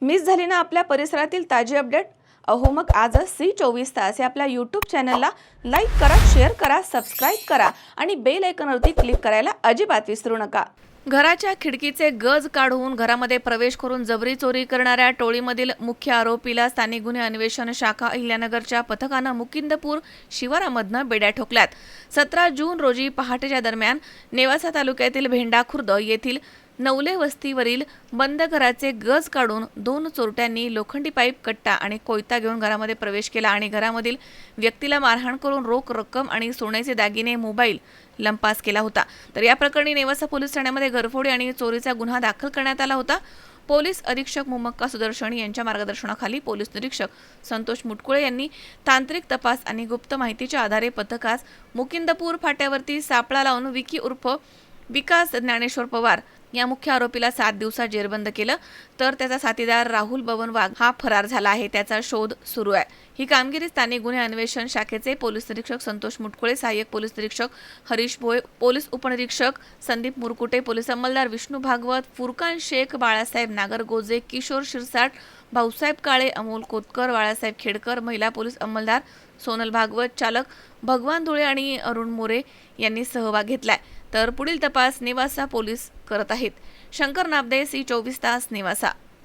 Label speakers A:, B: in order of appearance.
A: Miss झाली ना आपल्या परिसरातील ताजी अपडेट? अहो मग आजच C24 तास या आपल्या YouTube चॅनलला लाईक करा, शेअर करा, सबस्क्राईब करा आणि बेल आयकॉनवरती क्लिक करायला अजिबात विसरू नका. घराच्या खिडकीचे गज काढून घरामध्ये प्रवेश करून जबरी चोरी करणाऱ्या टोळीमधील मुख्य आरोपीला स्थानिक गुन्हे अन्वेषण शाखा अहिल्यानगरच्या पथकानं मुकिंदपूर शिवारामधनं बेड्या ठोकल्यात. 17 जून रोजी पहाटेच्या दरम्यान नेवासा तालुक्यातील भेंडा खुर्द येथील नवले वस्तीवरील बंद घराचे गज काढून 2 चोरट्यांनी लोखंडी पाईप, कट्टा आणि कोयता घेऊन घरामध्ये प्रवेश केला आणि घरामधील व्यक्तीला मारहाण करून रोख रक्कम आणि सोन्याचे दागिने, मोबाईल लंपास केला होता. तर या प्रकरणी नेवासा पोलीस ठाण्यामध्ये घरफोडी आणि चोरीचा गुन्हा दाखल करण्यात आला होता. पोलीस अधीक्षक मुमक्का सुदर्शनी यांच्या मार्गदर्शनाखाली पोलीस निरीक्षक संतोष मुटकुळे यांनी तांत्रिक तपास आणि गुप्त माहितीच्या आधारे पथकास मुकिंदपूर फाट्यावरती सापळा लावून विकी उर्फ विकास ज्ञानेश्वर पवार या मुख्य आरोपीला 7 दिवसात जेरबंद केलं. तर त्याचा साथीदार राहुल बबन वाघ हा फरार झाला आहे. त्याचा शोध सुरू आहे. ही कामगिरी स्थानिक गुन्हे अन्वेषण शाखेचे पोलीस निरीक्षक संतोष मुटकुळे, सहाय्यक पोलीस निरीक्षक हरीश भोये, पोलीस उपनिरीक्षक संदीप मुरकुटे, पोलीस अंमलदार विष्णू भागवत, फुरकान शेख, बाळासाहेब नागरगोजे, किशोर शिरसाट, भाऊसाहेब काळे, अमोल कोतकर, बाळासाहेब खेडकर, महिला पोलीस अंमलदार सोनल भागवत, चालक भगवान धुळे आणि अरुण मोरे यांनी सहभाग घेतलाय. तर पुढील तपास नेवासा पोलीस करत आहेत. शंकर नाबदे, C24 तास, नेवासा.